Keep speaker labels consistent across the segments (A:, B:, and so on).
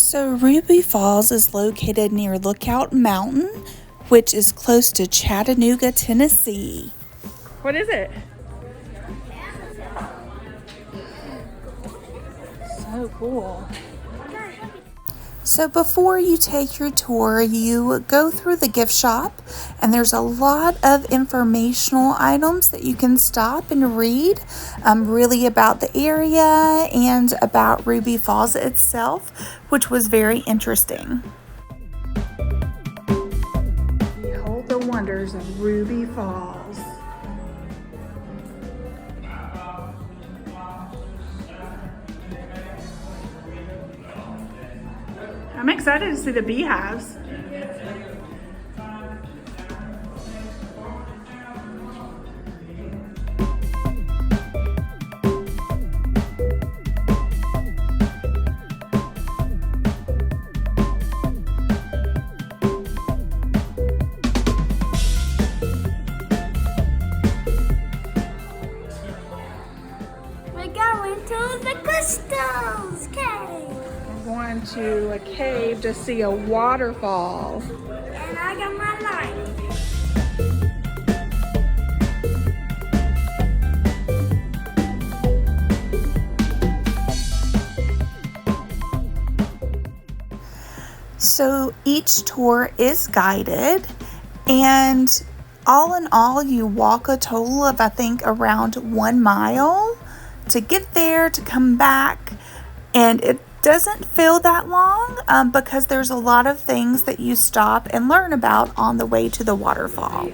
A: So Ruby Falls is located near Lookout Mountain, which is close to Chattanooga, Tennessee.
B: What is it? So cool.
A: So before you take your tour, you go through the gift shop, and there's a lot of informational items that you can stop and read, really about the area and about Ruby Falls itself, which was very interesting. Behold the wonders of Ruby Falls.
B: I'm excited to see the beehives.
C: We're going to the crystals cave.
B: We're going to a cave to see a waterfall.
C: And I got my light.
A: So each tour is guided, and all in all, you walk a total of, I think, around 1 mile to get there, to come back, and it doesn't feel that long because there's a lot of things that you stop and learn about on the way to the waterfall.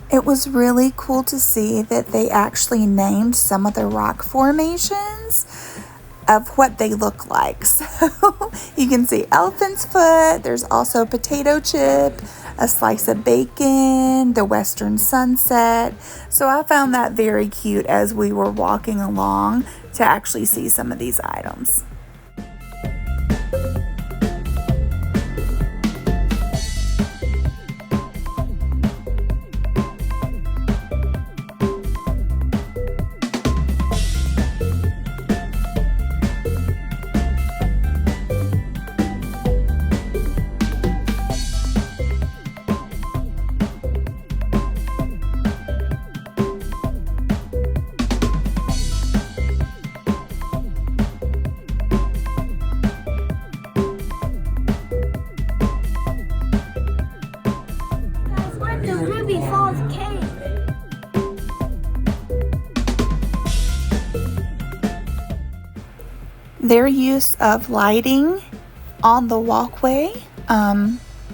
A: It was really cool to see that they actually named some of the rock formations of what they look like. So you can see elephant's foot, there's also potato chip, a slice of bacon, the western sunset. So I found that very cute as we were walking along to actually see some of these items.
C: We're at the Ruby Falls cave.
A: Their use of lighting on the walkway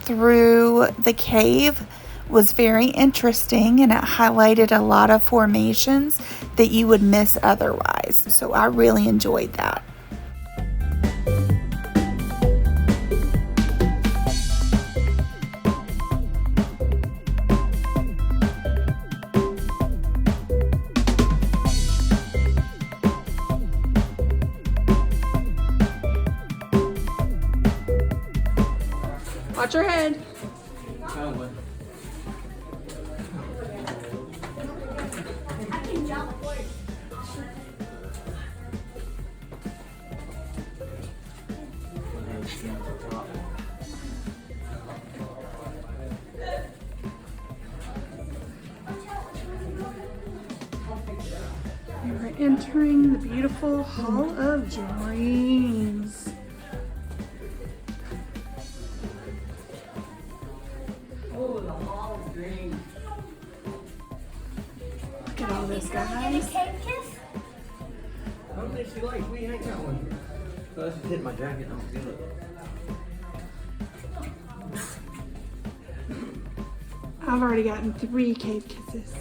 A: through the cave was very interesting, and it highlighted a lot of formations that you would miss otherwise. So I really enjoyed that.
B: Watch your head.
C: I can jump.
B: We're entering the beautiful Hall of Dreams. Look at all this,
C: Get a
B: guys.
C: cave kiss?
D: I don't think she likes me. I ain't got one. So I just hit my jacket. I'm good.
B: I've already gotten 3 cave kisses.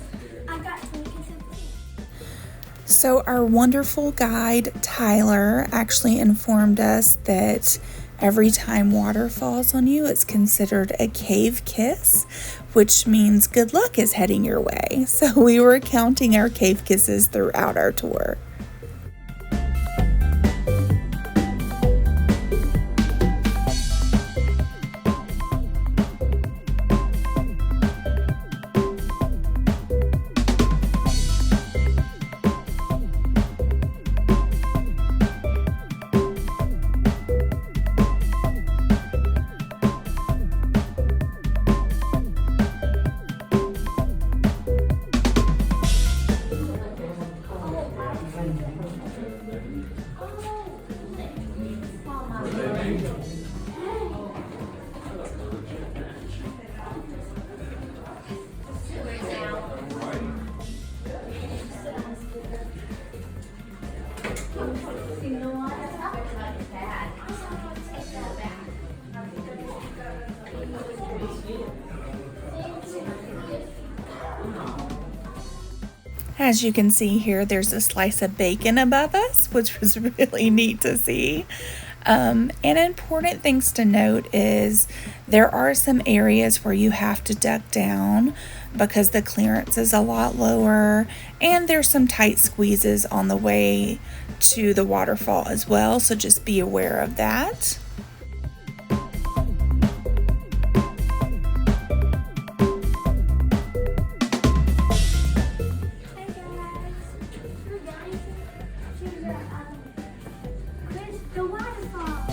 C: I got 2 kisses.
A: So our wonderful guide, Tyler, actually informed us that Every time water falls on you, it's considered a cave kiss, which means good luck is heading your way. So we were counting our cave kisses throughout our tour. As you can see here, there's a slice of bacon above us, which was really neat to see. And important things to note is there are some areas where you have to duck down because the clearance is a lot lower, and there's some tight squeezes on the way to the waterfall as well, so just be aware of that.
C: The waterfall.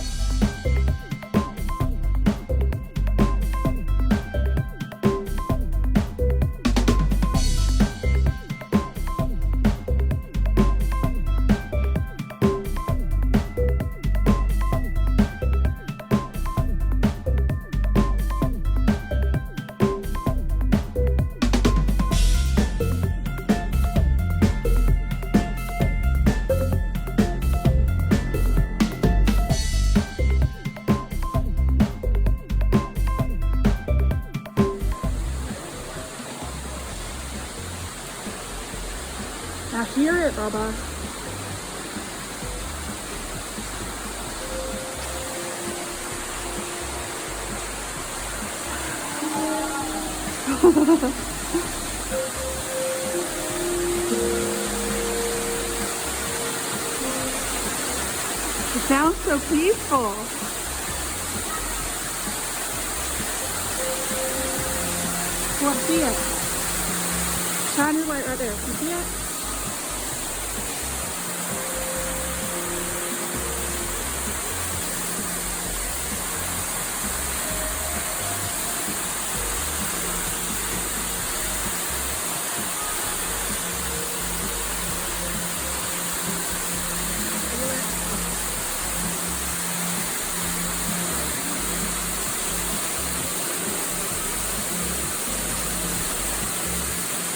B: I hear it, Baba. It sounds so peaceful. What, see it? Shine your light right there. You see it?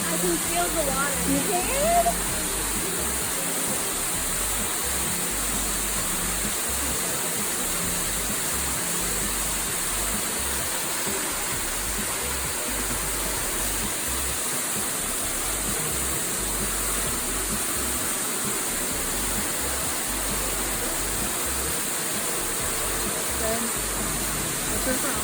C: I can feel the water. You can?
B: What's your from?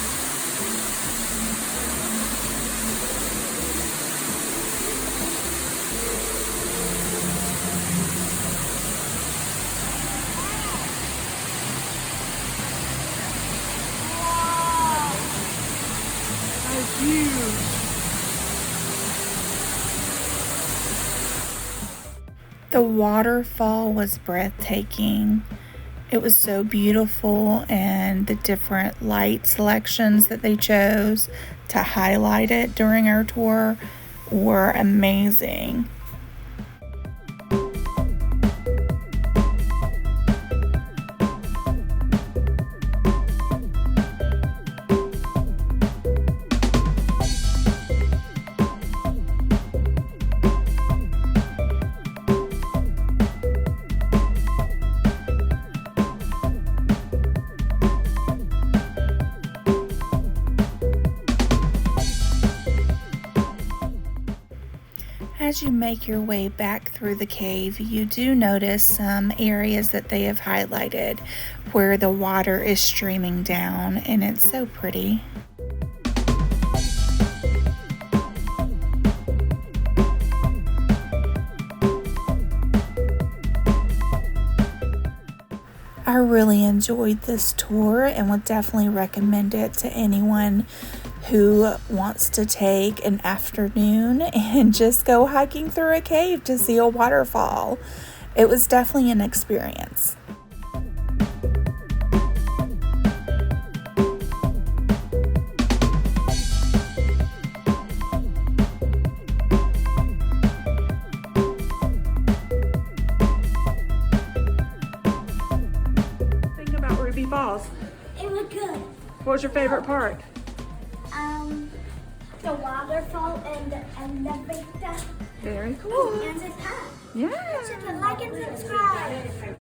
B: That's huge.
A: The waterfall was breathtaking. It was so beautiful, and the different light selections that they chose to highlight it during our tour were amazing. as you make your way back through the cave, you do notice some areas that they have highlighted where the water is streaming down, and it's so pretty. I really enjoyed this tour and would definitely recommend it to anyone who wants to take an afternoon and just go hiking through a cave to see a waterfall. It was definitely an experience.
B: Think about Ruby Falls.
C: It was good.
B: What was your favorite part?
C: The waterfall and the big stuff
B: Very cool.
C: and the top.
B: Yeah.
C: Like and subscribe.